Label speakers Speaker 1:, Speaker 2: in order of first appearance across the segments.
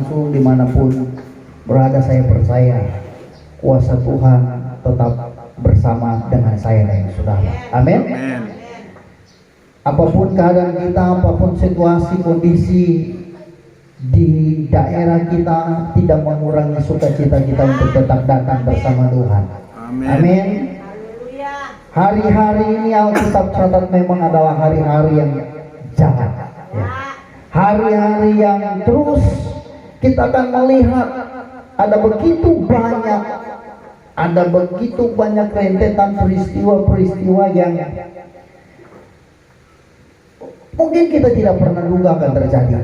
Speaker 1: langsung dimanapun berada, saya percaya kuasa Tuhan tetap bersama dengan saya dan saudara. Amin. Apapun keadaan kita, apapun situasi kondisi di daerah kita, tidak mengurangi sukacita kita untuk tetap datang bersama Tuhan. Amin. Hari-hari ini Alkitab catat memang adalah hari-hari yang jahat, ya. Hari-hari yang terus kita akan melihat ada begitu banyak rentetan peristiwa-peristiwa yang mungkin kita tidak pernah duga akan terjadi.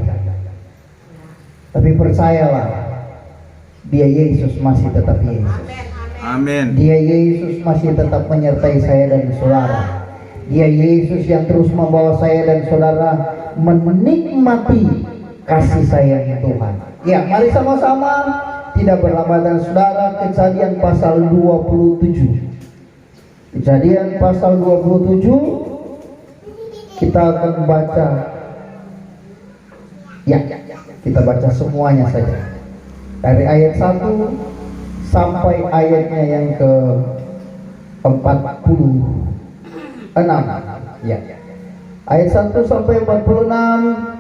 Speaker 1: Tapi percayalah, Dia Yesus masih tetap Yesus.
Speaker 2: Amin.
Speaker 1: Dia Yesus masih tetap menyertai saya dan saudara. Dia Yesus yang terus membawa saya dan saudara menikmati kasih sayang Tuhan. Ya, mari sama-sama tidak berlama-lama saudara, Kejadian pasal 27. Kejadian pasal 27 kita akan baca. Ya, kita baca semuanya saja. Dari ayat 1 sampai ayatnya yang ke 46. Ya. Ayat 1 sampai 46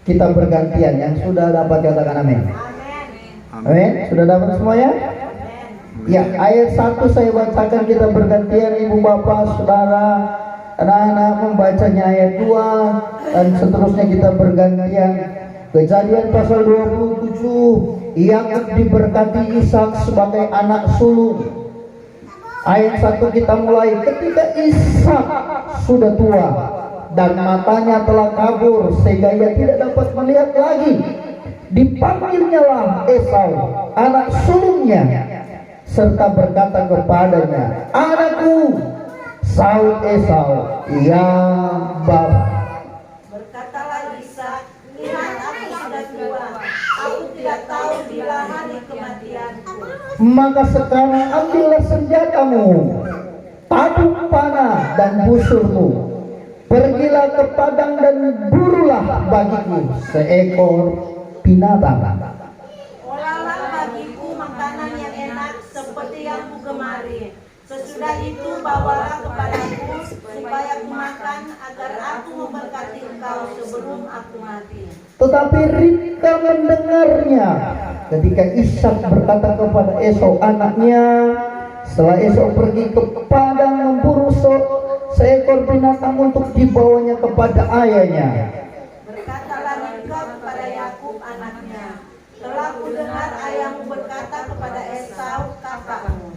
Speaker 1: kita bergantian. Yang sudah dapat katakan amin. Amin. Sudah dapat semuanya? Ya, ayat 1 saya bacakan, kita bergantian, ibu bapak, saudara, anak-anak membacanya ayat 2 dan seterusnya kita bergantian. Kejadian pasal 27, Yakub diberkati Ishak sebagai anak sulung. Ayat 1 kita mulai, ketika Ishak sudah tua dan matanya telah kabur sehingga ia tidak dapat melihat lagi, dipanggilnyalah Esau anak sulungnya serta berkata kepadanya, anakku. Sahut Esau, ya Bapa.
Speaker 3: Berkatalah Ishak, lihat aku sudah tua, aku tidak tahu bila hari kematianku.
Speaker 1: Maka sekarang ambillah senjatamu, tabung panah dan busurmu, pergilah ke padang dan burulah bagiku seekor binatang.
Speaker 3: Olahlah bagiku makanan yang enak seperti yang ku gemari. Sesudah itu bawalah kepadaku supaya aku makan, agar aku memberkati engkau sebelum aku mati.
Speaker 1: Tetapi Ribka mendengarnya ketika Ishak berkata kepada Esau anaknya, setelah Esau pergi ke padang memburu seekor binatang untuk dibawanya kepada ayahnya.
Speaker 3: Berkatalah Ribka kepada Yakub anaknya, telah kudengar ayahmu berkata kepada Esau kakakmu,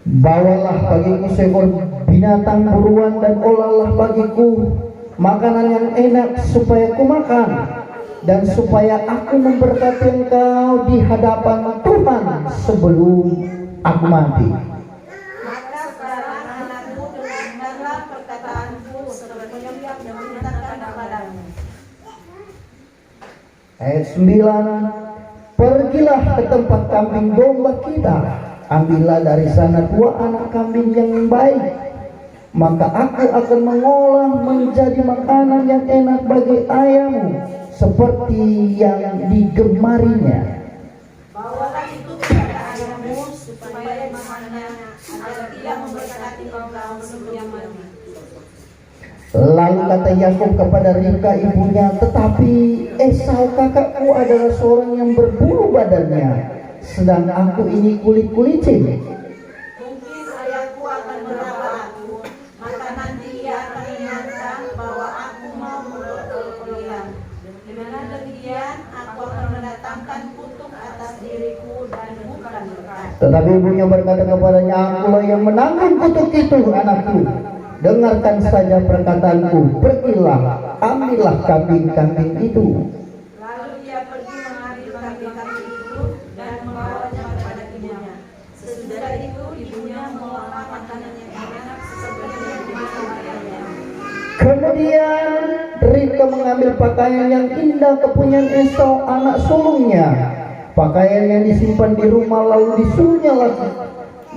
Speaker 1: bawalah bagiku seekor binatang buruan dan olahlah bagiku makanan yang enak supaya ku makan dan supaya aku memberkati engkau di hadapan Tuhan sebelum aku mati.
Speaker 3: maka sekarang anakmu dengarlah perkataanku seperti yang menyatakan kepadamu.
Speaker 1: Ayat 9, pergilah ke tempat kambing domba kita, ambillah dari sana 2 anak kambing yang baik, maka aku akan mengolah menjadi makanan yang enak bagi ayahmu seperti yang digemarinya.
Speaker 3: Bawalah itu kepada ayahmu supaya makannya, agar ia memberkati engkau sebelum mati.
Speaker 1: Lalu kata Yakub kepada Ribka ibunya, tetapi Esau kakakku adalah seorang yang berbulu badannya, sedang aku ini kulit-kulicin.
Speaker 3: Mungkin ayahku akan meraba aku, maka nanti ia akan menyangka bahwa aku mau berpergian. Dengan demikian aku akan mendatangkan kutuk atas diriku dan bukan berkat.
Speaker 1: Tetapi ibunya berkata kepadanya, akulah yang menanggung kutuk itu anakku. Dengarkan saja perkataanku, pergilah, ambillah kambing-kambing itu.
Speaker 3: Lalu ia pergi mengambil kambing-kambing itu dan membawanya kepada ibunya. Sesudah itu ibunya mengolah makanan yang enak seperti yang dimakan ayahnya.
Speaker 1: Kemudian Ribka mengambil pakaian yang indah kepunyaan Esau anak sulungnya, pakaian yang disimpan di rumah, lalu disuruhnya lagi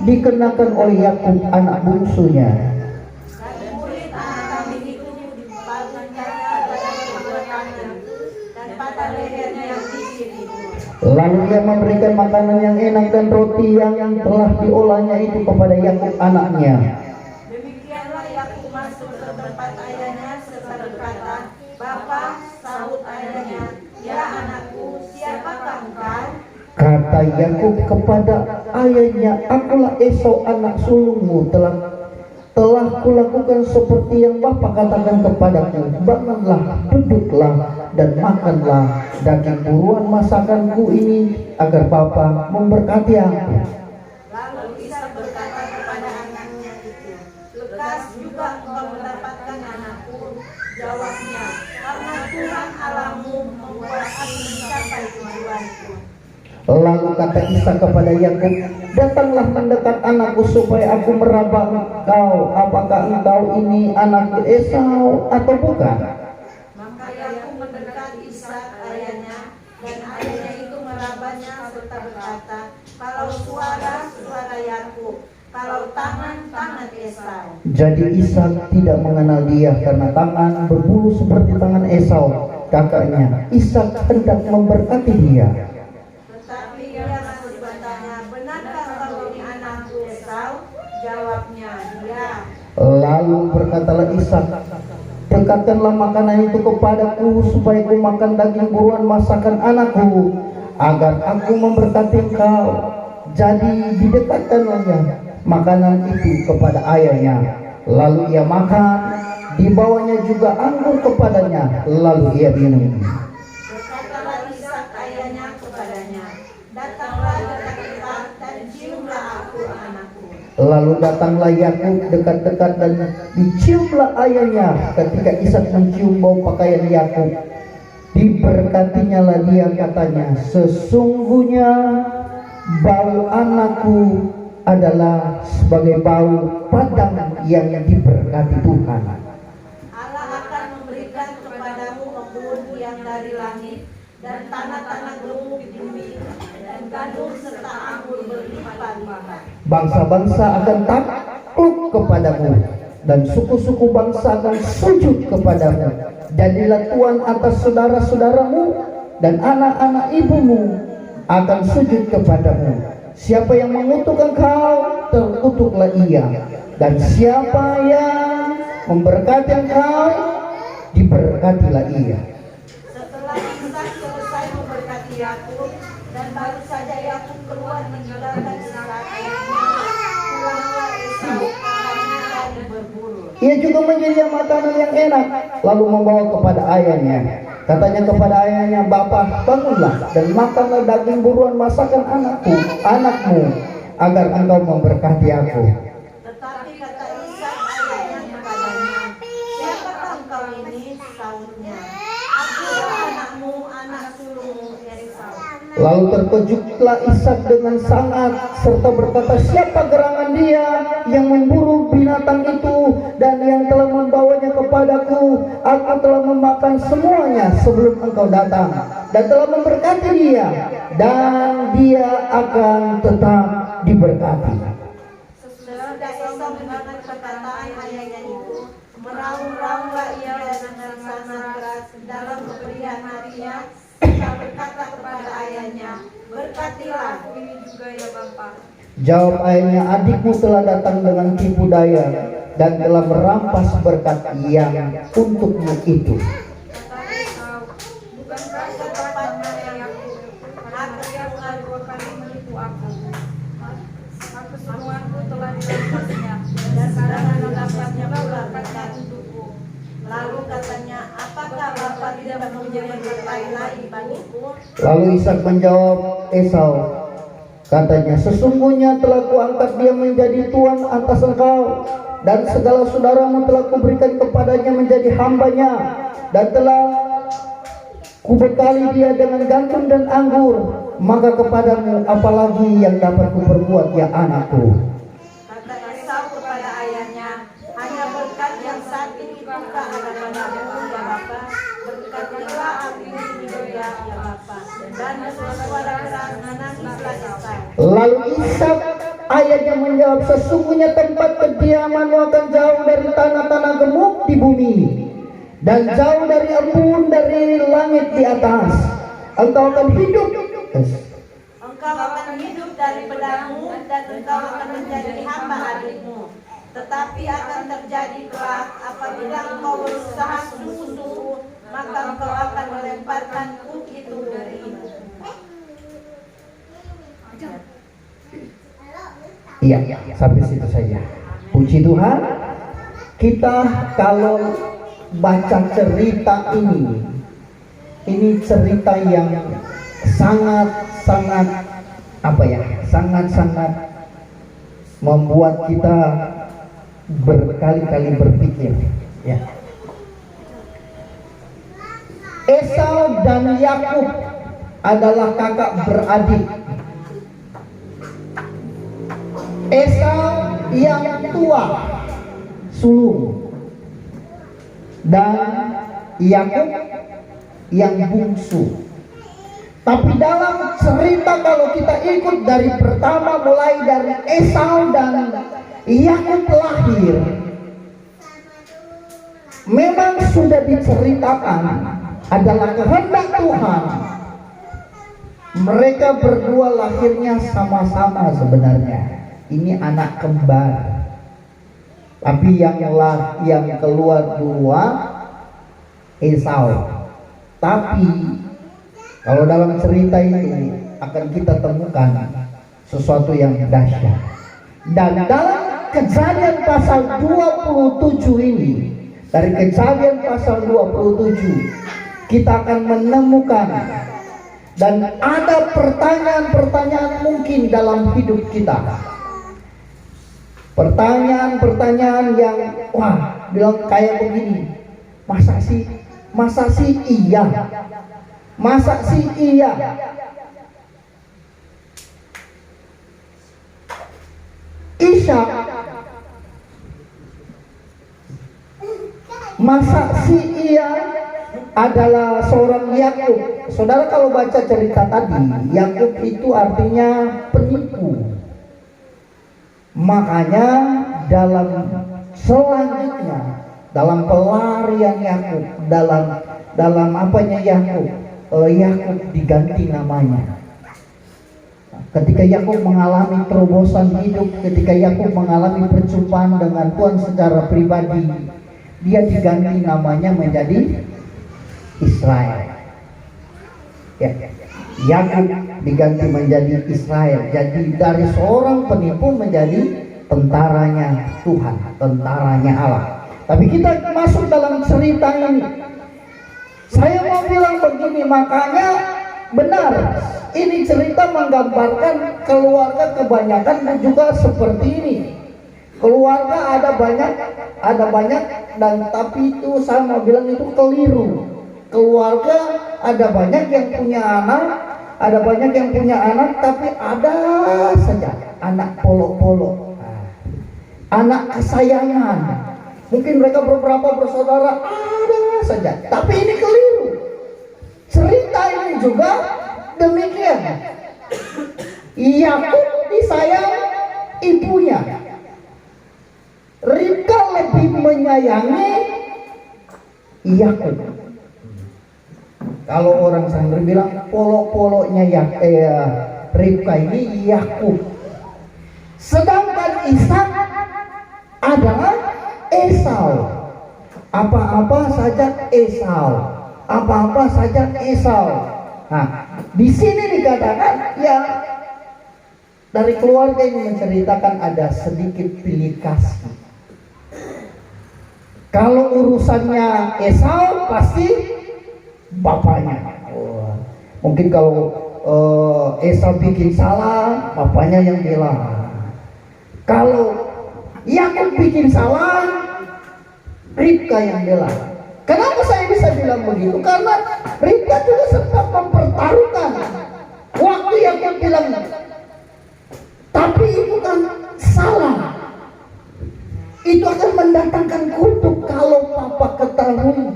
Speaker 1: dikenakan oleh Yakub anak bungsunya. Dan
Speaker 3: pada lehernya yang licin itu.
Speaker 1: Lalu ia memberikan makanan yang enak dan roti yang telah diolahnya itu kepada Yakub anaknya.
Speaker 3: Demikianlah Yakub masuk ke tempat ayahnya serta berkata, "Bapa," sahut ayahnya, "Ya anakku, siapakah engkau?"
Speaker 1: Kata Yakub kepada ayahnya, "Akulah Esau anak sulungmu, telah kulakukan seperti yang Bapa katakan kepadaku. Bangunlah, duduklah, dan makanlah daging buruan masakanku ini, agar Bapa memberkati aku."
Speaker 3: Lalu Ishak berkata kepada anaknya itu, "Lekas juga engkau mendapatkan anakku." Jawabnya, "Karena Tuhan Allahmu membuat aku mencapai tujuanku."
Speaker 1: Lalu kata Ishak kepada Yakub, "Datanglah mendekat anakku supaya aku meraba engkau. Apakah engkau ini anakku Esau atau bukan?"
Speaker 3: Maka Yakub mendekat Ishak ayahnya, dan ayahnya itu merabanya serta berkata, "Kalau suara Yakub, kalau tangan Esau."
Speaker 1: Jadi Ishak tidak mengenal dia karena tangan berbulu seperti tangan Esau kakaknya. Ishak hendak memberkati dia.
Speaker 3: Tetapi ia masih bertanya, "Benarkah kau ini anakku Esau?" Jawabnya, "Ya."
Speaker 1: Lalu berkatalah Ishak, "Dekatkanlah makanan itu kepadaku supaya ku makan daging buruan masakan anakku, agar aku memberkati engkau." Jadi didekatkanlahnya makanan itu kepada ayahnya. Lalu ia makan, dibawanya juga anggur kepadanya, lalu ia minum.
Speaker 3: Berkatalah Ishak ayahnya kepadanya, "Datanglah dekat-dekat dan ciumlah aku anakku."
Speaker 1: Lalu datanglah Yakub dekat-dekat dan diciumlah ayahnya. Ketika Ishak mencium bau pakaian Yakub, diberkatinya lah dia, katanya, "Sesungguhnya bau anakku adalah sebagai bau padang yang diberkati Tuhan."
Speaker 3: Allah akan memberikan kepadamu kebun yang dari langit dan tanah-tanah gemuk di bumi dan gandum serta anggur berlimpah-limpah.
Speaker 1: Bangsa-bangsa akan takluk kepadamu dan suku-suku bangsa akan sujud kepadamu. Jadilah tuan atas saudara-saudaramu, dan anak-anak ibumu akan sujud kepadamu. Siapa yang mengutuk engkau, terkutuklah ia, dan siapa yang memberkati engkau, diberkatilah ia.
Speaker 3: Setelah Ishak selesai memberkati Yakub, dan baru saja Yakub keluar meninggalkan Ishak ayahnya, pulanglah Esau kakaknya lagi berburu.
Speaker 1: Ia juga menjadi makanan yang enak, lalu membawa kepada ayahnya. Katanya kepada ayahnya, "Bapa, bangunlah dan makanlah daging buruan masakan anakmu, agar engkau memberkati aku."
Speaker 3: Tetapi kata Ishak ayahnya kepadanya, "Siapakah engkau ini?" Sahutnya, "Akulah anakmu, anak sulungmu Esau."
Speaker 1: Lalu terkejutlah Ishak dengan sangat, serta berkata, "Siapa gerangan dia yang memburu binatang itu dan yang telah membawanya kepadaku? Aku telah memakan semuanya sebelum engkau datang, dan telah memberkati dia, dan dia akan tetap diberkati."
Speaker 3: Sesudah Esau mendengar perkataan ayahnya itu, meraung-raunglah ia dengan sangat keras dalam kepedihan hatinya, serta berkata kepada ayahnya, "Berkatilah ini juga ya Bapa."
Speaker 1: Jawab ayahnya, "Adikmu telah datang dengan tipu daya dan telah merampas berkat yang untukmu itu."
Speaker 3: Kata Esau, "Bukankah ketepatnya yang aku telah 2 kali menipu aku? Maka semuaku telah dirampasnya, dan sekarang mendapatnya pula berkat untukku." Lalu katanya, "Apakah Bapa tidak mempunyai berkat lain bagiku?"
Speaker 1: Lalu Ishak menjawab Esau, katanya, "Sesungguhnya telah kuangkat dia menjadi tuan atas engkau, dan segala saudaramu telah kuberikan kepadanya menjadi hambanya, dan telah kubekali dia dengan gandum dan anggur. Maka kepadamu apalagi yang dapat kuperbuat, ya anakku?"
Speaker 3: Kata Esau kepada ayahnya, "Hanya berkat yang satu juga ada padamu ya Bapa. Berkatilah aku ini juga ya Bapa." Dan bersuara keras menangislah Esau.
Speaker 1: Lalu Ishak ayahnya menjawab, "Sesungguhnya tempat kediamanmu akan jauh dari tanah-tanah gemuk di bumi, dan jauh dari embun dari langit di atas. Engkau akan hidup.
Speaker 3: Engkau akan hidup dari pedangmu dan engkau akan menjadi hamba adikmu. Tetapi akan terjadi kelak apabila engkau berusaha sungguh-sungguh, maka engkau akan melemparkan kuk itu darimu.
Speaker 1: Iya, sampai situ saja. Puji Tuhan. Kita kalau baca cerita ini cerita yang sangat membuat kita berkali-kali berpikir, ya. Esau dan Yakub adalah kakak beradik. Esau yang tua sulung dan Yakub yang bungsu. Tapi dalam cerita kalau kita ikut dari pertama, mulai dari Esau dan Yakub lahir, memang sudah diceritakan adalah kehendak Tuhan. Mereka berdua lahirnya sama-sama sebenarnya. Ini anak kembar. Tapi yang keluar dua Esau. Tapi kalau dalam cerita ini akan kita temukan sesuatu yang dahsyat. Dan dalam Kejadian pasal 27 ini, dari Kejadian pasal 27 kita akan menemukan dan ada pertanyaan-pertanyaan mungkin dalam hidup kita. Pertanyaan-pertanyaan yang bilang kayak begini. Masa sih iya? Masa sih iya? Ishak, masa sih iya adalah seorang Yakub. Saudara kalau baca cerita tadi, Yakub itu artinya penipu. Makanya dalam selanjutnya, dalam pelarian Yakub, dalam apanya Yakub diganti namanya. Ketika Yakub mengalami terobosan hidup, ketika Yakub mengalami perjumpaan dengan Tuhan secara pribadi, dia diganti namanya menjadi Israel. Ya, Yakub diganti menjadi Israel. Jadi dari seorang penipu menjadi tentaranya Tuhan, tentaranya Allah. Tapi kita masuk dalam cerita ini. Saya mau bilang begini, makanya benar, ini cerita menggambarkan keluarga kebanyakan juga seperti ini. Keluarga ada banyak dan tapi itu saya mau bilang itu keliru. Keluarga ada banyak yang punya anak, tapi ada saja anak polok-polok, anak kesayangan. Mungkin mereka beberapa bersaudara, ada saja. Tapi ini keliru. Cerita ini juga demikian. Yakub disayang ibunya. Ribka lebih menyayangi Yakub. Kalau orang Sangger bilang polok-poloknya Ribka ini Yakub. Sedangkan Ishak adalah Esau. Apa-apa saja Esau. Apa-apa saja Esau. Nah, di sini dikatakan ya dari keluarga ini menceritakan ada sedikit pilih kasih. Kalau urusannya Esau pasti bapaknya. Mungkin kalau Esau bikin salah, bapaknya yang bilang. Kalau Yakub bikin salah, Ribka yang bilang. Kenapa saya bisa bilang begitu? Karena Ribka juga sempat mempertaruhkan waktu Yakub bilang, tapi itu kan salah. Itu akan mendatangkan kutuk kalau papa ketahui.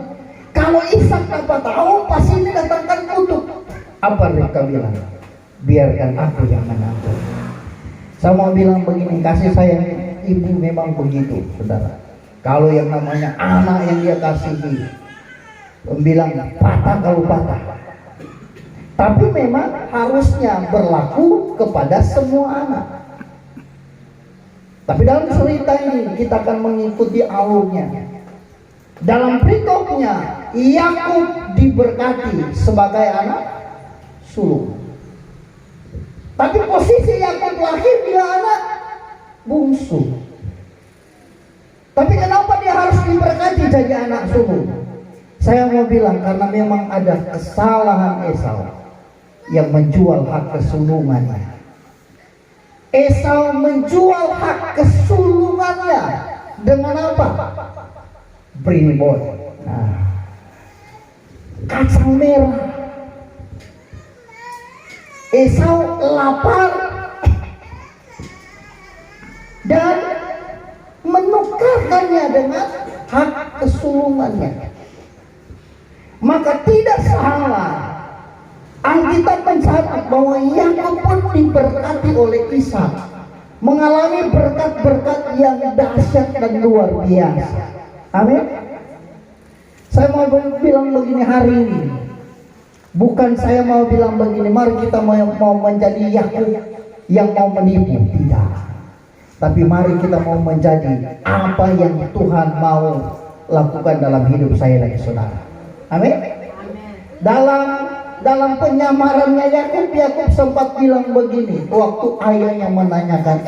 Speaker 1: Kalau Ishak papa tahu, pasti ini datangkan kutuk. Apa Ribka bilang? Biarkan aku yang menanggung. Saya mau bilang begini, kasih sayang ibu memang begitu, saudara. Kalau yang namanya anak yang dia kasihi, bilang patah kalau patah. Tapi memang harusnya berlaku kepada semua anak. Tapi dalam cerita ini kita akan mengikuti alurnya. Dalam berikutnya Yakub diberkati sebagai anak sulung. Tapi posisi Yakub lahir dia anak bungsu. Tapi kenapa dia harus diberkati jadi anak sulung? Saya mau bilang karena memang ada kesalahan Esau yang menjual hak kesulungannya. Esau menjual hak kesulungannya dengan apa? Primbon. Nah, kacang merah. Esau lapar dan menukarkannya dengan hak kesulungannya. Maka tidak salah Alkitab mencatat bahwa Yakub pun diberkati oleh Ishak, mengalami berkat-berkat yang dahsyat dan luar biasa. Amin. Saya mau bilang begini hari ini, bukan saya mau bilang begini, mari kita mau menjadi Yakub yang mau menipu, tidak. Tapi mari kita mau menjadi apa yang Tuhan mau lakukan dalam hidup saya dan saudara. Amin. Dalam penyamarannya Yakub sempat bilang begini waktu ayahnya menanyakan,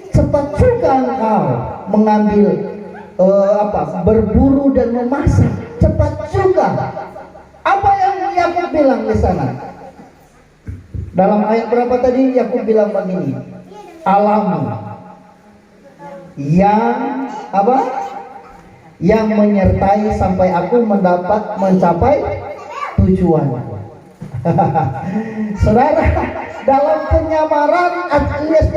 Speaker 1: cepat juga engkau mengambil berburu dan memasak, cepat juga. Apa yang Yakub bilang di sana? Dalam ayat berapa tadi Yakub bilang begini, alam yang yang menyertai sampai aku mencapai tujuan. Saudara, dalam penyamaran alias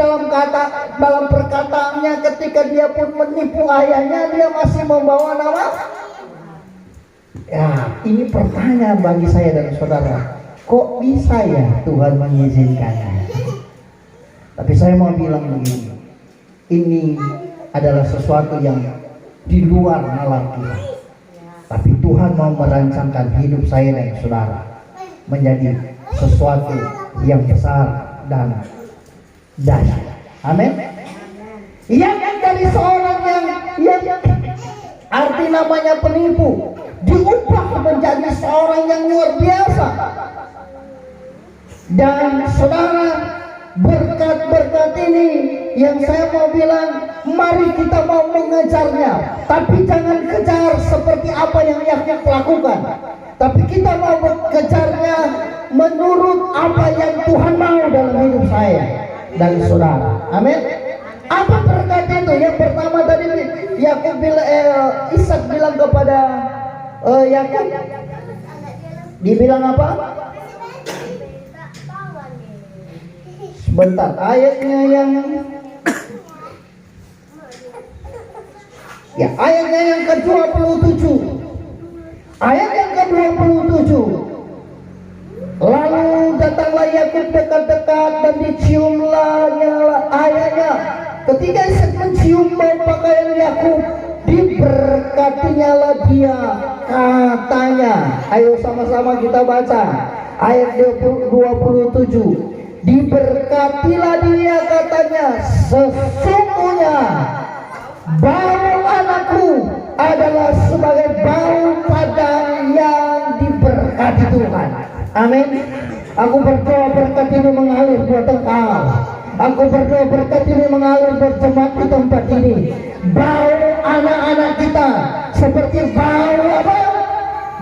Speaker 1: dalam perkataannya ketika dia pun menipu ayahnya, dia masih membawa nama. Ya, ini pertanyaan bagi saya dan saudara, kok bisa ya Tuhan mengizinkannya? Tapi saya mau bilang begini, ini adalah sesuatu yang di luar nalar kita. Tapi Tuhan mau merancangkan hidup saya dan saudara menjadi sesuatu yang besar dan dahsyat. Amin. Yang dari seorang yang arti namanya penipu diubah menjadi seorang yang luar biasa. Dan saudara, berkat-berkat ini yang saya mau bilang, mari kita mau mengejarnya, tapi jangan kejar seperti apa yang Yakub lakukan, tapi kita mau mengejarnya menurut apa yang Tuhan mau dalam hidup saya dan saudara. Amin. Apa berkat itu? Yang pertama tadi Ishak bilang kepada Yakub, dibilang apa? Sebentar, ayatnya yang ke-27. Ayat yang ke-27. Lalu datanglah Yakub dekat-dekat dan diciumlahnya ayahnya. Ketika Ishak mencium bau pakaian Yakub, diberkatinya lah dia, katanya. Ayo sama-sama kita baca ayat 27. Diberkatilah dia, katanya, sesungguhnya bau anakku adalah sebagai bau padang yang diberkati Tuhan. Amin. Aku berdoa berkat ini mengalir buat engkau. Aku berdoa berkat ini mengalir buat jemaat di tempat ini. Bau anak-anak kita seperti bau apa?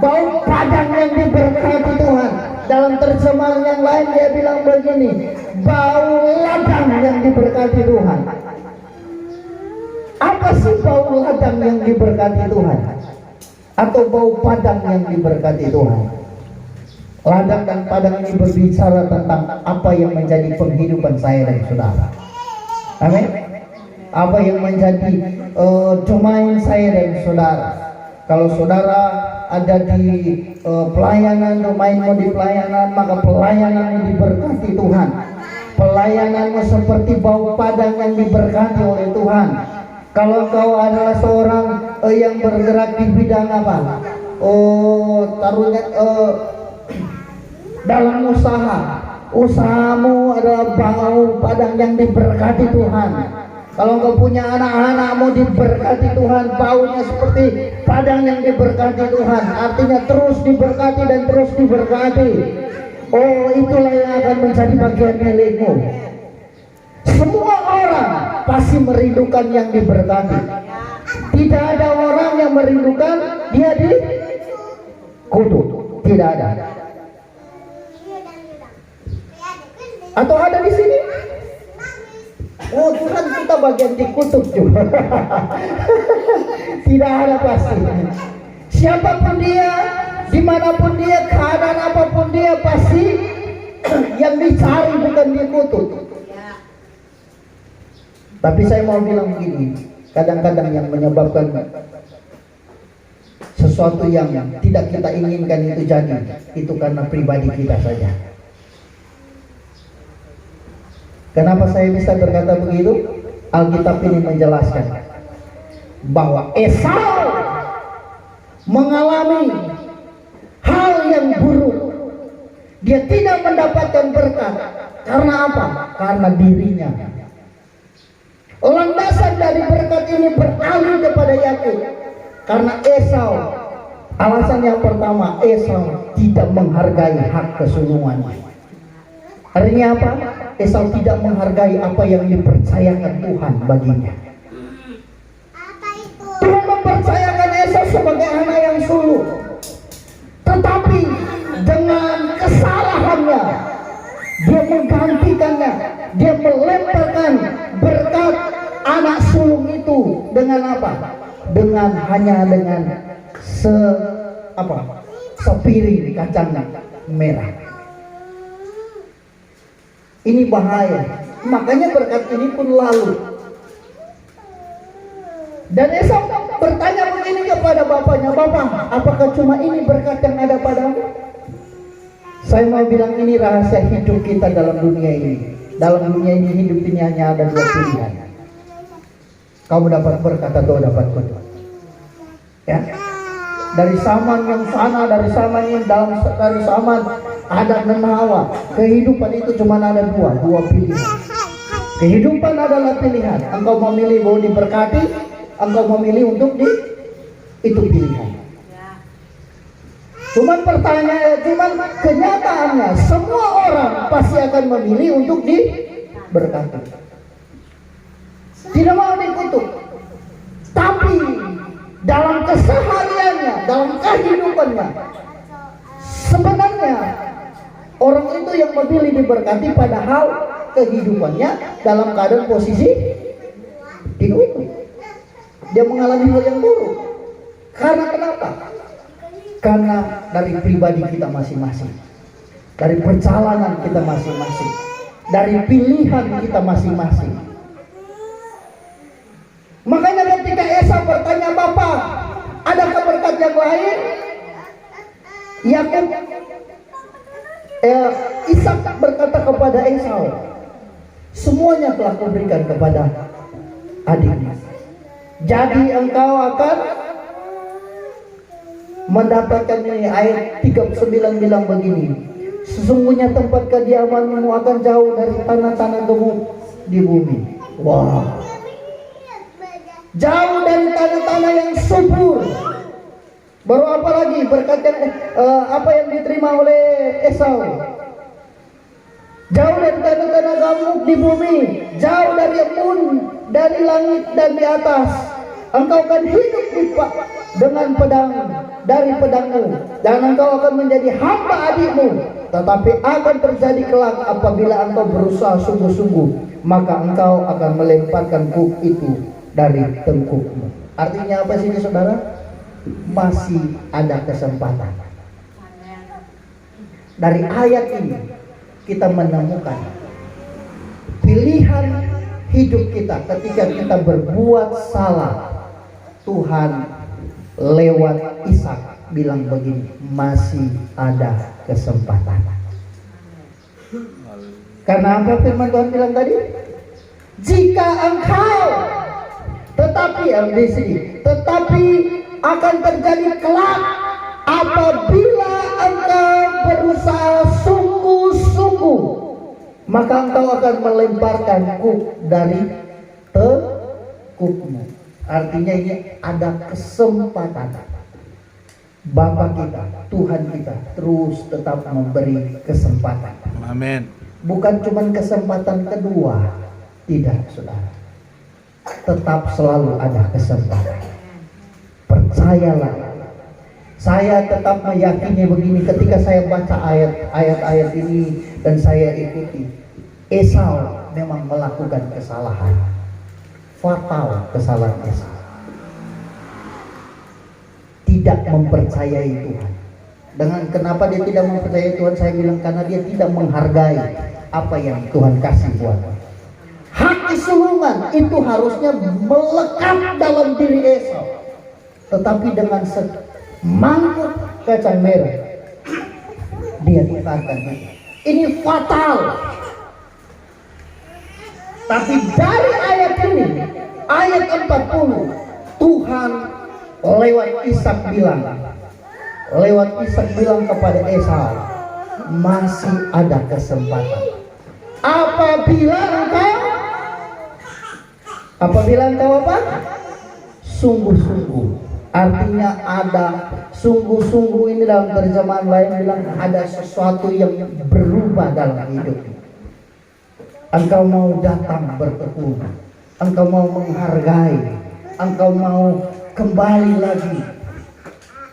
Speaker 1: Bau padang yang diberkati Tuhan. Dalam terjemahan yang lain dia bilang begini, bau ladang yang diberkati Tuhan. Apa sih bau ladang yang diberkati Tuhan? Atau bau padang yang diberkati Tuhan? Ladang dan padang ini berbicara tentang apa yang menjadi penghidupan saya dan saudara. Amin. Apa yang menjadi domain saya dan saudara. Kalau saudara ada di pelayanan, domainmu di pelayanan, maka pelayananmu diberkati Tuhan. Pelayananmu seperti bau padang yang diberkati oleh Tuhan. Kalau kau adalah seorang yang bergerak di bidang apa? taruhnya dalam usahamu adalah bau padang yang diberkati Tuhan. Kalau engkau punya anak-anakmu diberkati Tuhan, baunya seperti padang yang diberkati Tuhan, artinya terus diberkati dan terus diberkati. Oh, itulah yang akan menjadi bagian milikmu. Semua orang pasti merindukan yang diberkati. Tidak ada orang yang merindukan dia dikutuk. Tidak ada. Atau ada di sini? Oh, Tuhan, kita bagian dikutuk juga. Tidak ada pasti. Siapapun dia, dimanapun dia, keadaan apapun dia, pasti yang dicari bukan dikutuk. Tapi saya mau bilang begini, kadang-kadang yang menyebabkan sesuatu yang tidak kita inginkan itu jadi, itu karena pribadi kita saja. Kenapa saya bisa berkata begitu? Alkitab ini menjelaskan bahwa Esau mengalami hal yang buruk. Dia tidak mendapatkan berkat. Karena apa? Karena dirinya. Landasan dari berkat ini beralih kepada Yakub. Karena Esau, alasan yang pertama, Esau tidak menghargai hak kesulungannya. Artinya apa? Esau tidak menghargai apa yang dipercayakan Tuhan baginya. Tuhan mempercayakan Esau sebagai anak yang sulung, tetapi dengan kesalahannya dia menggantikannya. Dia melemparkan berkat anak sulung itu dengan apa? Hanya dengan sepiring kacang merah. Ini bahaya. Makanya berkat ini pun lalu. Dan Esau bertanya begini kepada bapaknya, "Bapak, apakah cuma ini berkat yang ada padamu?" Saya mau bilang ini rahasia hidup kita dalam dunia ini. Dalam dunia ini hidup ini hanya ada dua pilihan. Kamu dapat berkat atau dapat kutuk. Ya. Dari zaman yang sana, dari zaman yang dari zaman Adam dan Hawa, kehidupan itu cuma ada dua pilihan. Kehidupan adalah pilihan. Engkau memilih mau diberkati, engkau memilih untuk itu pilihan. Cuman kenyataannya semua orang pasti akan memilih untuk diberkati. Tidak mau dikutuk. Tapi dalam kesehariannya, dalam kehidupannya, sebenarnya orang itu yang memilih diberkati, padahal kehidupannya dalam keadaan posisi dikutuk. Dia mengalami hal yang buruk. Karena kenapa? Karena dari pribadi kita masing-masing, dari perjalanan kita masing-masing, dari pilihan kita masing-masing. Makanya ketika Esau bertanya, "Bapak, adakah berkat yang lain?" Yakub Ishak berkata kepada Esau, "Semuanya telah kuberikan kepada adiknya. Jadi engkau akan mendapatkan ini." Ayat 39 bilang begini, "Sesungguhnya tempat kediamanmu akan jauh dari tanah-tanah gemuk di bumi." Wah, jauh dari tanah-tanah yang subur. Baru apa lagi berkat apa yang diterima oleh Esau? Jauh dari tanah-tanah gemuk di bumi, jauh dari embun, dari langit dan di atas. Engkau akan hidup dengan pedang dari pedangmu, dan engkau akan menjadi hamba adikmu. Tetapi akan terjadi kelak apabila engkau berusaha sungguh-sungguh, maka engkau akan melemparkan kuk itu dari tengkukmu. Artinya apa sih saudara? Masih ada kesempatan. Dari ayat ini kita menemukan pilihan hidup kita ketika kita berbuat salah. Tuhan lewat Ishak bilang begini, masih ada kesempatan. Karena apa firman Tuhan bilang tadi? Jika engkau tetapi akan terjadi kelak Apabila engkau berusaha sungguh-sungguh, maka engkau akan melemparkan kuk dari tekukmu. Artinya ini ada kesempatan. Bapa kita, Tuhan kita terus tetap memberi kesempatan.
Speaker 2: Amin.
Speaker 1: Bukan cuma kesempatan kedua, tidak saudara. Tetap selalu ada kesempatan. Percayalah. Saya tetap meyakini begini ketika saya baca ayat-ayat ini dan saya ikuti. Esau memang melakukan kesalahan. Fatal kesalahan Esau. Tidak mempercayai Tuhan. Dengan kenapa dia tidak mempercayai Tuhan, saya bilang karena dia tidak menghargai apa yang Tuhan kasih buatnya. Hak kesulungan itu harusnya melekat dalam diri Esau. Tetapi dengan semangkuk kacang merah dia tukarkan. Ini fatal. Tapi dari ayat ini, ayat 40, Tuhan lewat Ishak bilang kepada Esau, masih ada kesempatan. Apabila engkau apa? Sungguh-sungguh. Artinya ada sungguh-sungguh ini dalam terjemahan lain bilang ada sesuatu yang berubah dalam hidupmu. Engkau mau datang bertekun, engkau mau menghargai, engkau mau kembali lagi.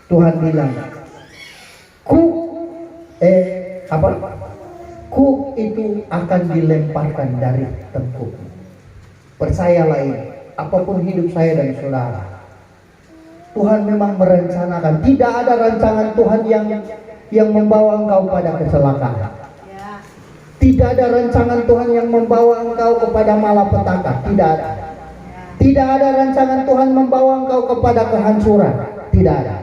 Speaker 1: Tuhan bilang, kuk itu akan dilemparkan dari tekuk. Percayalah ini, apapun hidup saya dan saudara, Tuhan memang merencanakan. Tidak ada rancangan Tuhan yang membawa engkau pada kecelakaan. Tidak ada rancangan Tuhan yang membawa engkau kepada malapetaka. Tidak ada. Tidak ada rancangan Tuhan membawa engkau kepada kehancuran. Tidak ada.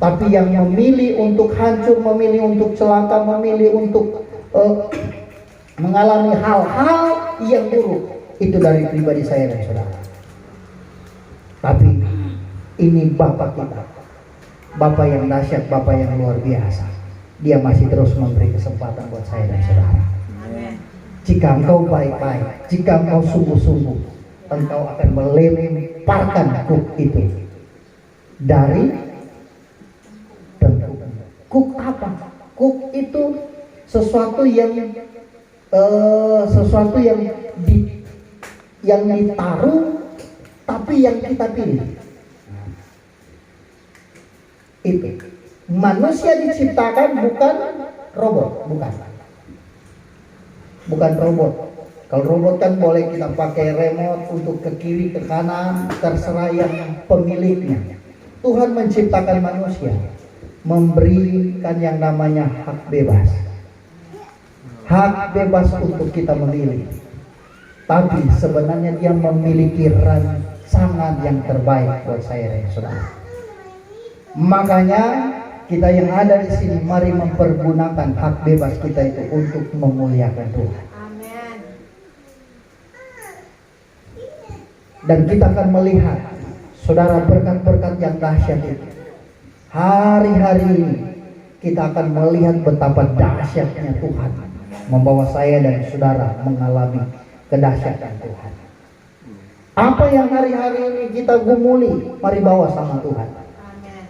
Speaker 1: Tapi yang memilih untuk hancur, memilih untuk celaka, memilih untuk mengalami hal-hal yang buruk, itu dari pribadi saya dan saudara. Tapi ini Bapa kita, Bapa yang dahsyat, Bapa yang luar biasa. Dia masih terus memberi kesempatan buat saya dan saudara. Jika engkau baik-baik, jika engkau sungguh-sungguh, engkau akan melemparkan kuk itu dari tekuk. Kuk apa? Kuk itu sesuatu yang ditaruh, tapi yang kita pilih. Itu manusia diciptakan bukan robot, bukan robot. Kalau robot kan boleh kita pakai remote untuk ke kiri ke kanan, terserah yang pemiliknya. Tuhan menciptakan manusia, memberikan yang namanya hak bebas. Hak bebas untuk kita memilih. Tapi sebenarnya dia memiliki rancangan yang terbaik buat saya dan saudara. Makanya kita yang ada di sini, mari mempergunakan hak bebas kita itu untuk memuliakan Tuhan.
Speaker 3: Amin.
Speaker 1: Dan kita akan melihat, saudara, berkat-berkat yang dahsyat itu. Hari-hari ini kita akan melihat betapa dahsyatnya Tuhan membawa saya dan saudara mengalami kedahsyatan Tuhan. Apa yang hari-hari ini kita gumuli, mari bawa sama Tuhan.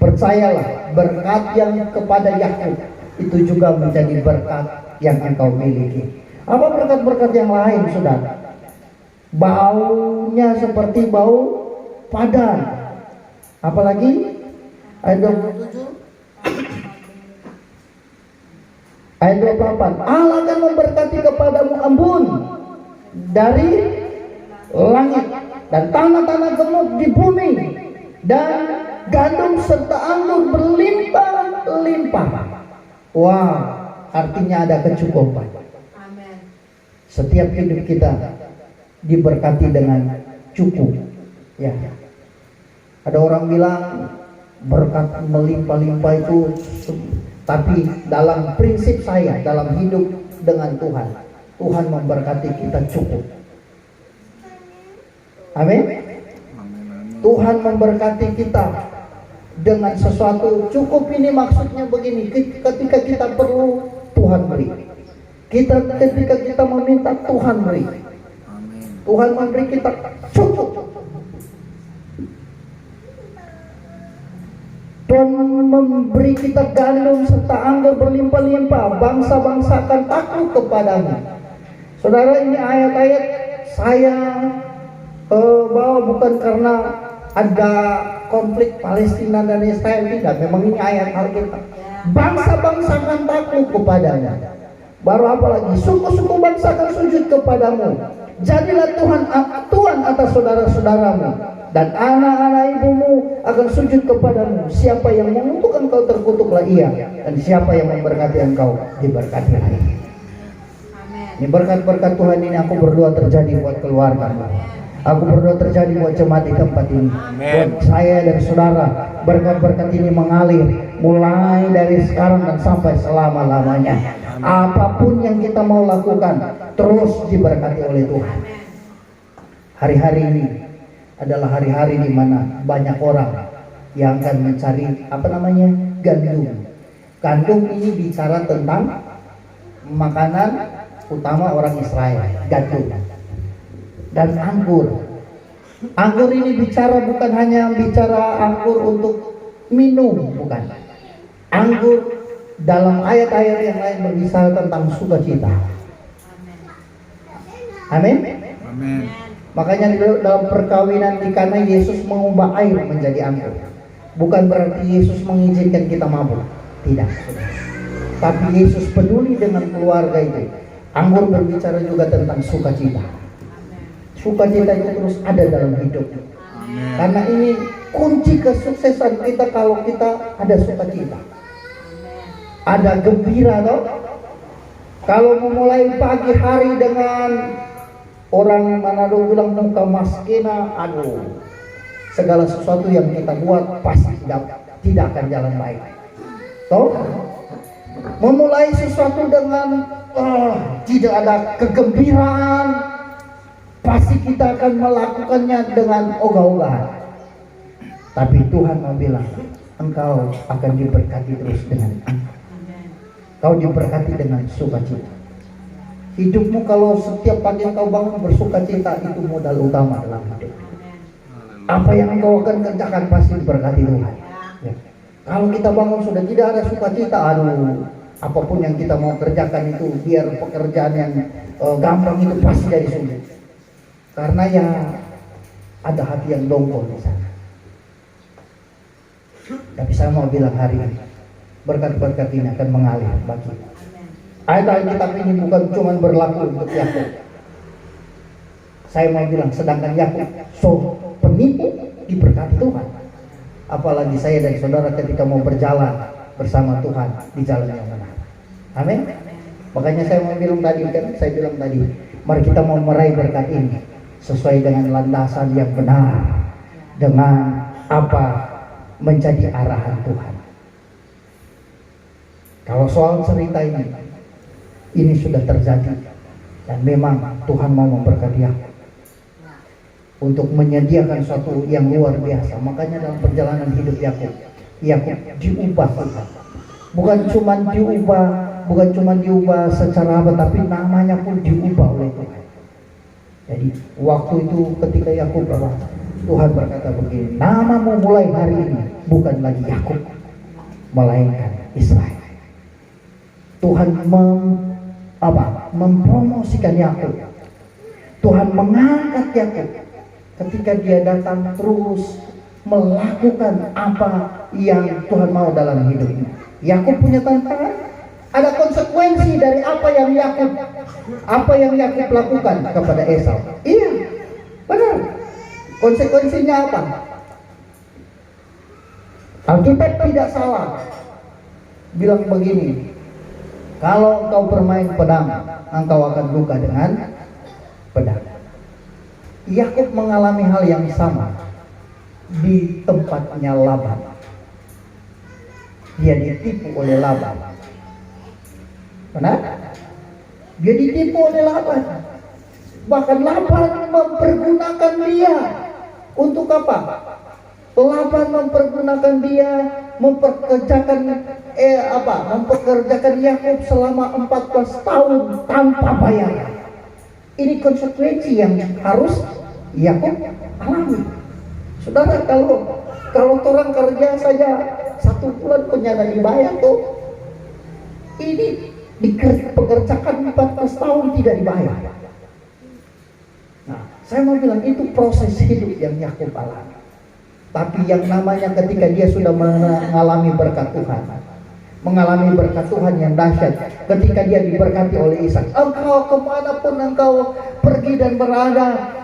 Speaker 1: Percayalah, berkat yang kepada Yakub itu juga menjadi berkat yang engkau miliki. Apa berkat-berkat yang lain, saudara? Baunya seperti bau padan. Apalagi ayat 27, ayat 28. Allah akan memberkati kepadamu embun dari langit dan tanah-tanah gemuk di bumi, dan gandum serta anggur berlimpah-limpah. Wow, artinya ada kecukupan.
Speaker 3: Amin.
Speaker 1: Setiap hidup kita diberkati dengan cukup. Ya. Ada orang bilang berkat melimpah-limpah itu, tapi dalam prinsip saya dalam hidup dengan Tuhan, Tuhan memberkati kita cukup. Amin. Tuhan memberkati kita dengan sesuatu. Cukup ini maksudnya begini, ketika kita perlu Tuhan beri. Ketika kita meminta Tuhan beri. Tuhan memberi kita cukup. Tuhan memberi kita gandum serta anggur berlimpah-limpah. Bangsa-bangsa akan takluk kepadamu. Saudara, ini ayat-ayat saya bawa bukan karena ada konflik Palestina dan Israel, tidak. Memang ini ayat Alkitab. Bangsa-bangsa akan takluk kepadamu. Baru apa lagi? Suku-suku bangsa akan sujud kepadamu. Jadilah Tuhan atas saudara-saudaramu, dan anak-anak ibumu akan sujud kepadamu. Siapa yang mengutuk engkau, terkutuklah ia, dan siapa yang memberkati engkau, diberkatilah ia. Ini berkat-berkat Tuhan ini aku berdoa terjadi buat keluarga. Aku berdoa terjadi buat jemaat di tempat ini. Buat saya dan saudara, berkat-berkat ini mengalir mulai dari sekarang dan sampai selama-lamanya. Apapun yang kita mau lakukan, terus diberkati oleh Tuhan. Hari-hari ini adalah hari-hari di mana banyak orang yang akan mencari gandum. Gandum ini bicara tentang makanan utama orang Israel, gandum. Dan anggur. Anggur ini bukan hanya bicara anggur untuk minum, bukan. Anggur dalam ayat-ayat yang lain berbicara tentang sukacita. Amin.
Speaker 2: Amin.
Speaker 1: Makanya dalam perkawinan di Kana, Yesus mengubah air menjadi anggur. Bukan berarti Yesus mengizinkan kita mabuk, tidak. Tapi Yesus peduli dengan keluarga itu. Anggur berbicara juga tentang sukacita. Sukacita itu terus ada dalam hidup. Karena ini kunci kesuksesan kita, kalau kita ada sukacita, ada gembira, toh. Kalau memulai pagi hari dengan orang Manado bilang muka maskena, segala sesuatu yang kita buat pasti tidak akan jalan baik. Toh, memulai sesuatu dengan tidak ada kegembiraan, pasti kita akan melakukannya dengan ogah-ogahan. Tapi Tuhan mau bilang, engkau akan diberkati terus dengan anggur. Kau diberkati dengan sukacita. Hidupmu kalau setiap pagi engkau bangun bersukacita, itu modal utama dalam hidup. Apa yang engkau akan kerjakan pasti diberkati Tuhan. Ya. Kalau kita bangun sudah tidak ada sukacita, apapun yang kita mau kerjakan itu, biar pekerjaan yang gampang itu pasti jadi sulit. Karena ya ada hati yang dongkol di sana. Tapi saya mau bilang hari ini, berkat-berkat ini akan mengalir bagi kita. Ayat Alkitab ini bukan cuma berlaku untuk Yakub. Saya mau bilang, sedangkan Yakub penipu, diberkati Tuhan. Apalagi saya dan saudara ketika mau berjalan bersama Tuhan di jalan yang benar. Amin. Makanya saya mau bilang tadi, mari kita mau meraih berkat ini sesuai dengan landasan yang benar, dengan apa menjadi arahan Tuhan. Kalau soal cerita ini sudah terjadi, dan memang Tuhan mau memberkati aku untuk menyediakan suatu yang luar biasa. Makanya dalam perjalanan hidup Yakub diubah Tuhan. Bukan cuma diubah secara apa, tapi namanya pun diubah oleh Tuhan. Jadi waktu itu ketika Yakub Tuhan berkata begini, namamu mulai hari ini bukan lagi Yakub, melainkan Israel. Tuhan mempromosikan Yakub. Tuhan mengangkat Yakub ketika dia datang terus melakukan apa yang Tuhan mau dalam hidupnya. Yakub punya tantangan, ada konsekuensi dari apa yang Yakub lakukan kepada Esau. Iya, benar. Konsekuensinya apa? Alkitab tidak salah bilang begini, kalau engkau bermain pedang, engkau akan luka dengan pedang. Yakub mengalami hal yang sama di tempatnya Laban. Dia ditipu oleh Laban. Benar? Dia ditipu oleh Laban. Bahkan Laban mempergunakan dia untuk apa? Laban mempergunakan dia, mempekerjakan Yakub selama 14 tahun tanpa bayaran. Ini konsekuensi yang harus Yakub alami. Saudara, kalau orang kerja saja 1 bulan punya dibayar tuh, ini dipekerjakan 14 tahun tidak dibayar. Nah, saya mau bilang itu proses hidup yang Yakub alami. Tapi yang namanya ketika dia sudah mengalami berkat Tuhan, mengalami berkat Tuhan yang dahsyat, ketika dia diberkati oleh Ishak, engkau kemanapun engkau pergi dan berada,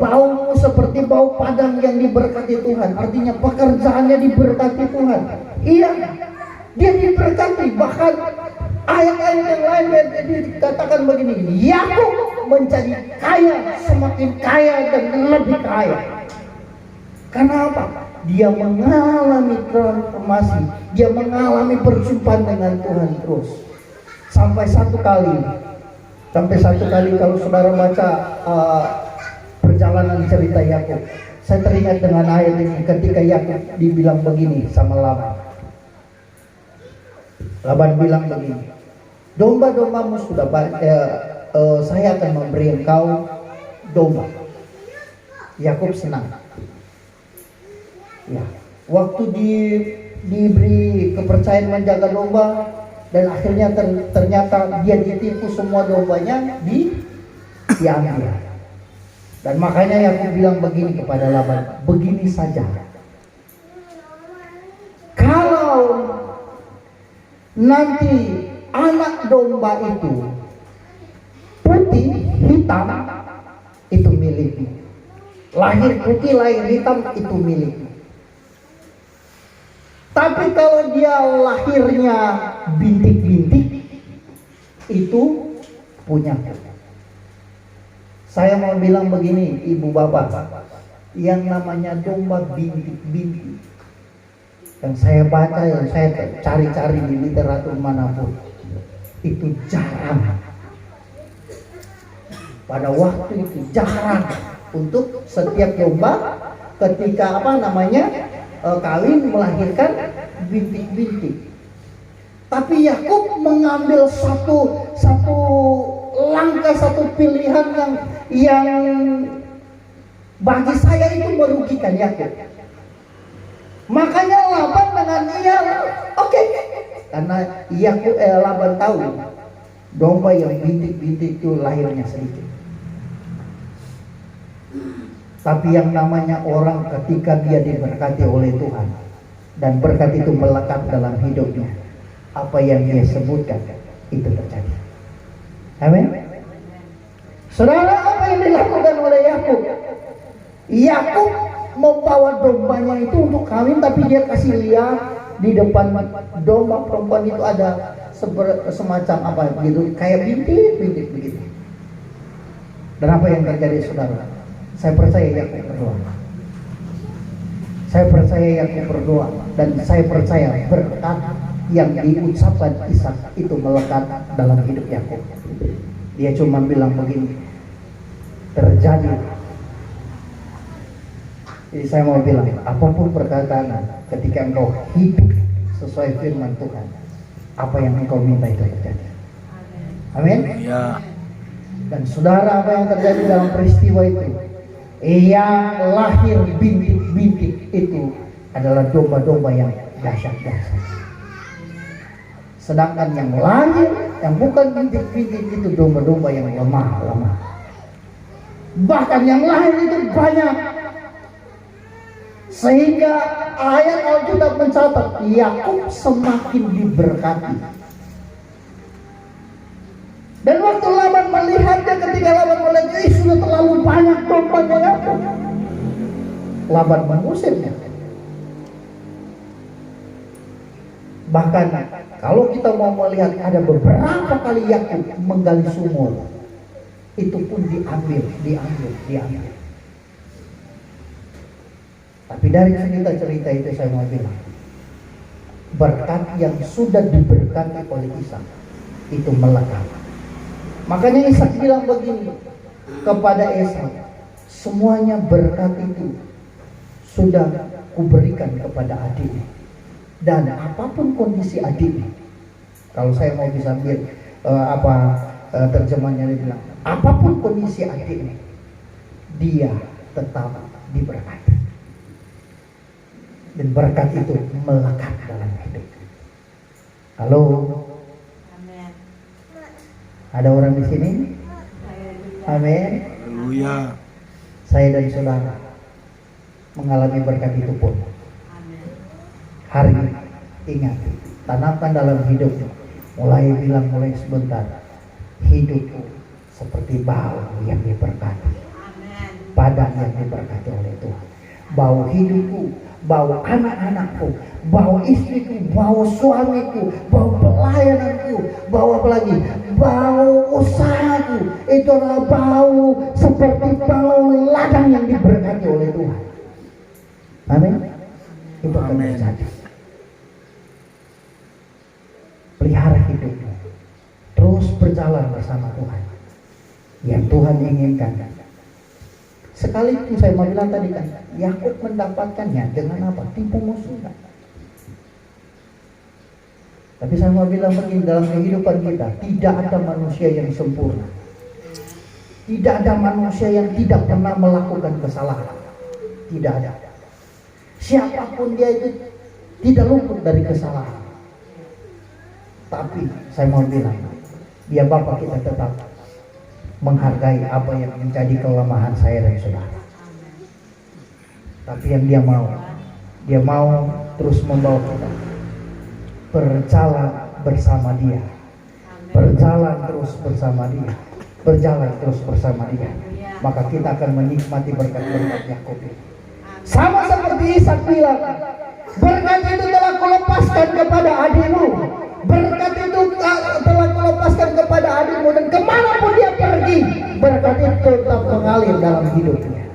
Speaker 1: baumu seperti bau padang yang diberkati Tuhan. Artinya pekerjaannya diberkati Tuhan. Iya, dia diberkati. Bahkan ayat-ayat yang lain dikatakan begini, Yakub menjadi kaya, semakin kaya dan lebih kaya. Karena apa? Dia mengalami transformasi, dia mengalami perjumpaan dengan Tuhan terus. Sampai satu kali kalau saudara baca perjalanan cerita Yakub, saya teringat dengan ayat ini ketika Yakub dibilang begini sama Laban. Laban bilang begini, domba-dombamu sudah saya akan memberi engkau domba. Yakub senang. Ya, waktu diberi kepercayaan menjaga domba dan akhirnya ternyata dia ditipu, semua dombanya diambil. Dan makanya Yakub bilang begini kepada Laban, begini saja, kalau nanti anak domba itu putih hitam, itu milikmu. Lahir putih lahir hitam, itu milikmu. Tapi kalau dia lahirnya bintik-bintik, itu punyaku. Saya mau bilang begini, ibu bapak, yang namanya domba bintik-bintik, yang saya baca, yang saya cari-cari di literatur manapun, itu jarang. Pada waktu itu jarang untuk setiap domba ketika kawin melahirkan bintik-bintik. Tapi Yakub mengambil satu langkah, satu pilihan yang bagi saya itu merugikan Yakub. Makanya Laban dengan ia oke. Karena Laban tahu domba yang bintik-bintik itu lahirnya sedikit. Tapi yang namanya orang ketika dia diberkati oleh Tuhan dan berkat itu melekat dalam hidupnya, apa yang dia sebutkan itu terjadi. Amin. Saudara, apa yang dilakukan oleh Yakub? Yakub membawa dombanya itu untuk kawin, tapi dia kasih lihat di depan domba perempuan itu ada semacam gitu, kayak bintik begitu. Dan apa yang terjadi, saudara? Saya percaya Yakub berdoa. Dan saya percaya berkat yang diucapkan Ishak itu melekat dalam hidup Yakub. Dia cuma bilang begini, terjadi. Jadi saya mau bilang, apapun perkataan ketika engkau hidup sesuai firman Tuhan, apa yang engkau minta itu terjadi. Amin.
Speaker 2: Ya.
Speaker 1: Dan saudara, apa yang terjadi dalam peristiwa itu? Yang lahir bintik-bintik itu adalah domba-domba yang dahsyat-dahsyat. Sedangkan yang lahir, yang bukan bintik-bintik itu domba-domba yang lemah. Bahkan yang lahir itu banyak. Sehingga ayat Alkitab mencatat Yakub semakin diberkati. Dan waktu Laban melihatnya, ketika Laban melihat sudah terlalu banyak dombanya Yakub, Laban mengusirnya. Bahkan kalau kita mau melihat, ada beberapa kali Yakub menggali sumur, itu pun diambil. Tapi dari cerita-cerita itu saya mau bilang, berkat yang sudah diberkati oleh Ishak itu melekat. Makanya Ishak bilang begini kepada Esau, semuanya berkat itu sudah kuberikan kepada adiknya. Dan apapun kondisi adiknya, kalau saya mau bisa ambil terjemahannya, dia bilang, apapun kondisi adiknya, dia tetap diberkati. Dan berkat itu melekat dalam hidup. Halo,
Speaker 3: Amin.
Speaker 1: ada orang di sini? Amin.
Speaker 2: Haleluya.
Speaker 1: Saya dan saudara mengalami berkat itu pun.
Speaker 3: Amin.
Speaker 1: Hari ini ingat, tanamkan dalam hidupmu. Mulai sebentar, hidupku seperti bau yang diberkati,
Speaker 3: Amin.
Speaker 1: badan yang diberkati oleh Tuhan. Bau hidupku, bau anak-anakku, bau istriku, bau suamiku, bau pelayananku, bau apa lagi? Bau usahaku. Itu adalah bau seperti bau ladang yang diberkati oleh Tuhan. Amin. Itu akan
Speaker 2: Amin.
Speaker 1: terjadi. Pelihara hidupmu, terus berjalan bersama Tuhan yang Tuhan inginkan. Sekalipun saya mau bilang tadi kan, Yakub mendapatkannya dengan apa? Tipu musnah. Tapi saya mau bilang begini, dalam kehidupan kita tidak ada manusia yang sempurna. Tidak ada manusia yang tidak pernah melakukan kesalahan. Tidak ada. Siapapun dia itu tidak luput dari kesalahan. Tapi saya mau bilang, biar Bapak kita tetap menghargai apa yang menjadi kelemahan saya dan saudara. Tapi yang dia mau terus membawa kita berjalan bersama dia, berjalan terus bersama dia, berjalan terus bersama dia. Maka kita akan menikmati berkat-berkat Yakub ini. Sama seperti Ishak bilang, berkat itu telah kulepaskan kepada adikmu. Berkat itu telah kulepaskan kepada adikmu, dan kemanapun dia pergi, berkat itu tetap mengalir dalam hidupnya.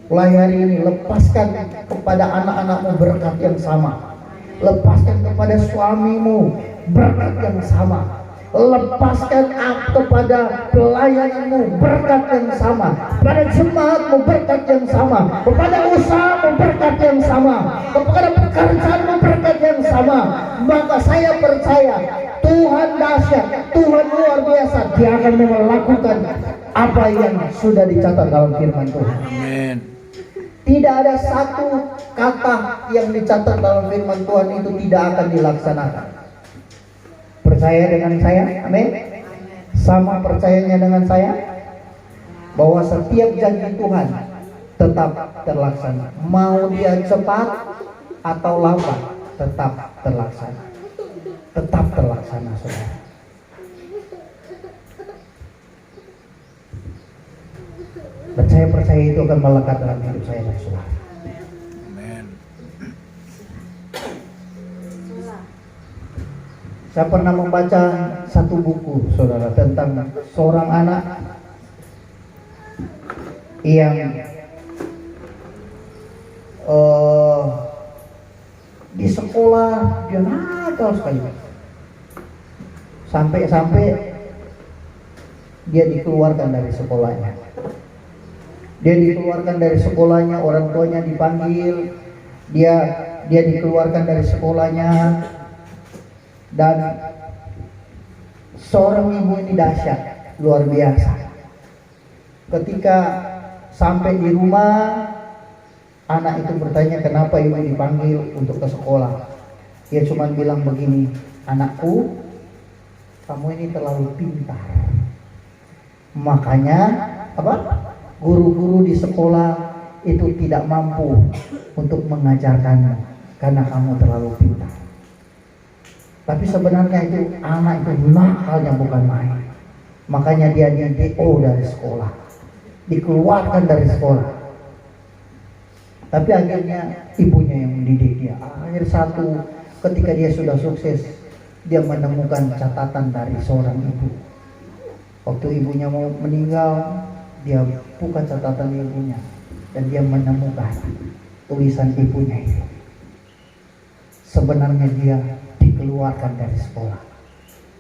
Speaker 1: Mulai hari ini lepaskan kepada anak-anakmu berkat yang sama. Lepaskan kepada suamimu berkat yang sama. Lepaskan kepada pelayananmu berkat yang sama, kepada jemaatmu berkat yang sama, kepada usahamu berkat yang sama, kepada pekerjaanmu berkat yang sama. Maka saya percaya Tuhan dahsyat, Tuhan luar biasa. Dia akan melakukan apa yang sudah dicatat dalam firman Tuhan.
Speaker 2: Amin.
Speaker 1: Tidak ada satu kata yang dicatat dalam firman Tuhan itu tidak akan dilaksanakan. Percaya dengan saya? Amin. Sama percayanya dengan saya bahwa setiap janji Tuhan tetap terlaksana. Mau dia cepat atau lambat, tetap terlaksana. Tetap terlaksana, saudara. Dan saya percaya itu akan melekat dalam hidup saya dan saudara.
Speaker 2: Amin.
Speaker 1: Saya pernah membaca satu buku, saudara, tentang seorang anak yang di sekolah dia nakal sekali, sampai dia dikeluarkan dari sekolahnya. Dia dikeluarkan dari sekolahnya, orang tuanya dipanggil, dia dikeluarkan dari sekolahnya. Dan seorang ibu ini dahsyat, luar biasa. Ketika sampai di rumah, anak itu bertanya kenapa ibu dipanggil untuk ke sekolah. Dia cuma bilang begini, anakku, kamu ini terlalu pintar. Makanya guru-guru di sekolah itu tidak mampu untuk mengajarkanmu karena kamu terlalu pintar. Tapi sebenarnya itu anak itu nakalnya bukan main. Makanya dia di-DO dari sekolah, dikeluarkan dari sekolah. Tapi akhirnya ibunya yang mendidik dia. Akhir satu, ketika dia sudah sukses, dia menemukan catatan dari seorang ibu. Waktu ibunya mau meninggal, dia buka catatan ibunya dan dia menemukan tulisan ibunya itu. Sebenarnya dia dikeluarkan dari sekolah,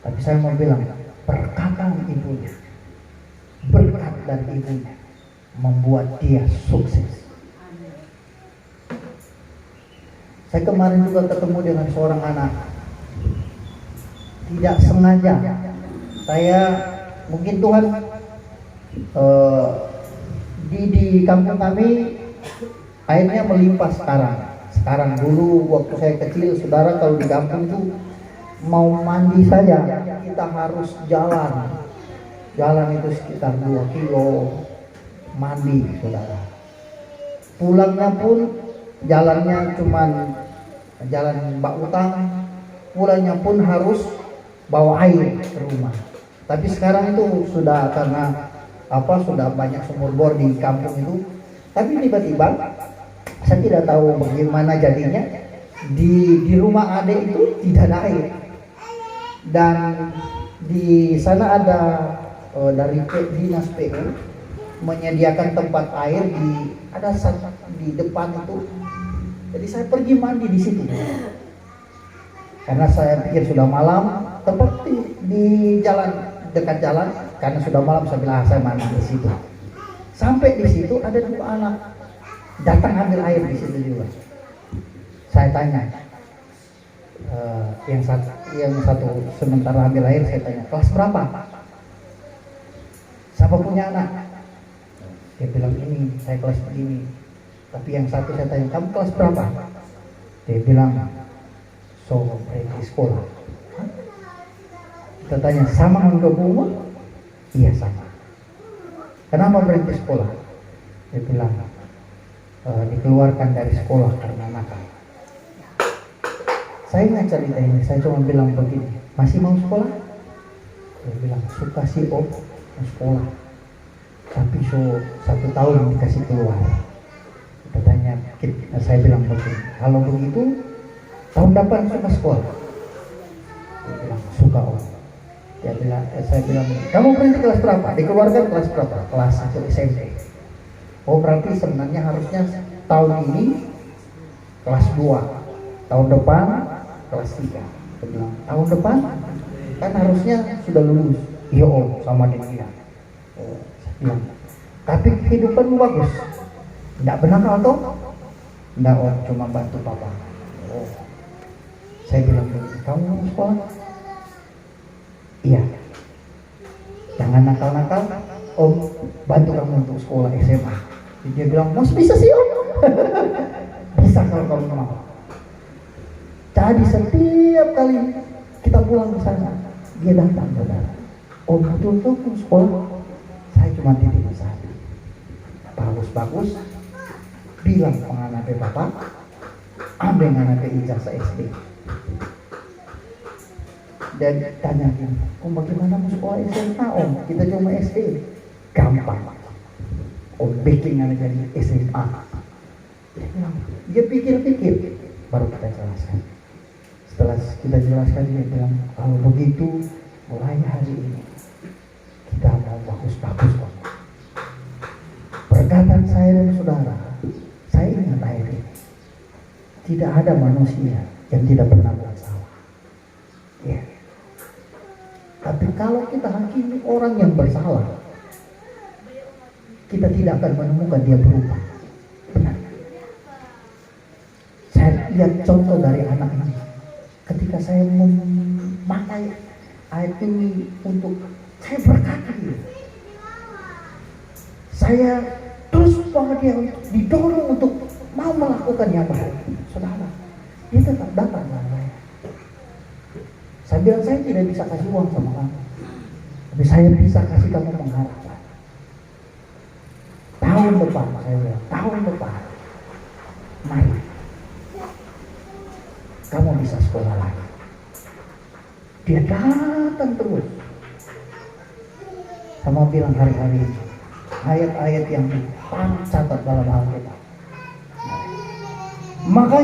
Speaker 1: tapi saya mau bilang perkataan ibunya, berkat dari ibunya membuat dia sukses. Saya kemarin juga ketemu dengan seorang anak. Tidak sengaja. Saya mungkin Tuhan di kampung kami airnya melimpah sekarang. Sekarang dulu waktu saya kecil, saudara, kalau di kampung tuh mau mandi saja kita harus jalan itu sekitar 2 kilo mandi, saudara. Pulangnya pun jalannya cuman jalan bak utang, pulangnya pun harus bawa air ke rumah. Tapi sekarang itu sudah karena sudah banyak sumur bor di kampung itu. Tapi tiba-tiba saya tidak tahu bagaimana jadinya di rumah adik itu tidak ada air. Dan di sana ada dari dinas PU menyediakan tempat air di depan itu. Jadi saya pergi mandi di situ. Karena saya pikir sudah malam, tepat di jalan, dekat jalan, karena sudah malam saya bilang saya mandi di situ. Sampai di situ ada 2 anak datang ambil air di situ juga. Saya tanya, yang satu sementara ambil air, saya tanya, kelas berapa? Siapa punya anak? Dia bilang ini, saya kelas begini. Tapi yang satu saya tanya, kamu kelas berapa? Dia bilang, berhenti sekolah. Kita tanya, sama enggak umur? Iya sama. Kenapa berhenti sekolah? Dia bilang, dikeluarkan dari sekolah karena nakal. Saya nggak cerita ini, saya cuma bilang begini, masih mau sekolah? Dia bilang, suka sih om, mau sekolah. Tapi 1 tahun dikasih keluar. Kita tanya, saya bilang begini, kalau begitu tahun depan suka sekolah? Dia bilang, suka om. Saya bilang, kamu berhenti kelas berapa? Dikeluarkan kelas berapa? Kelas 1 SMP. Oh berarti sebenarnya harusnya tahun ini kelas 2, tahun depan kelas 3. Saya bilang, tahun depan kan harusnya sudah lulus. Iya om, sama dia. Saya bilang, tapi kehidupanmu bagus. Tidak benakal toh? Tidak om, cuma bantu papa. Oh. Saya bilang, kamu mau sekolah? Iya. Jangan nakal-nakal, om bantu kamu untuk sekolah SMA. Dia bilang, mas bisa sih om. Bisa kalau kamu mau. Jadi setiap kali kita pulang ke sana, dia datang, saudara. Om betul tuh sekolah. Saya cuma titip satu. Bagus-bagus. Bilang penganapnya bapak, ambil nganapnya ijazah SD. Dan tanya gini, om bagaimana mau sekolah SMA om? Kita cuma SD. Gampang. Om bikin anak jadi SMA. Dia pikir-pikir, baru kita jelaskan. Setelah kita jelaskan, dia bilang, kalau begitu mulai hari ini kita mau bagus-bagus om. Perkataan saya dan saudara, saya ingat air ini. Tidak ada manusia yang tidak pernah buat salah. Ya. Tapi kalau kita hakimi orang yang bersalah, kita tidak akan menemukan dia berubah. Benar. Saya lihat contoh dari anak ini. Ketika saya memakai ayat ini untuk saya berkata, saya terus bahwa dia didorong untuk mau melakukan yang baik. Saudara, dia tetap datang sama saya. Saya bilang, saya tidak bisa kasih uang sama kamu, tapi saya bisa kasih kamu pengharapan. Tahun depan, saya bilang, tahun depan, mari kamu bisa sekolah lagi. Dia datang terus. Sama bilang hari-hari ini, ayat-ayat yang dicatat dalam Alkitab. Makanya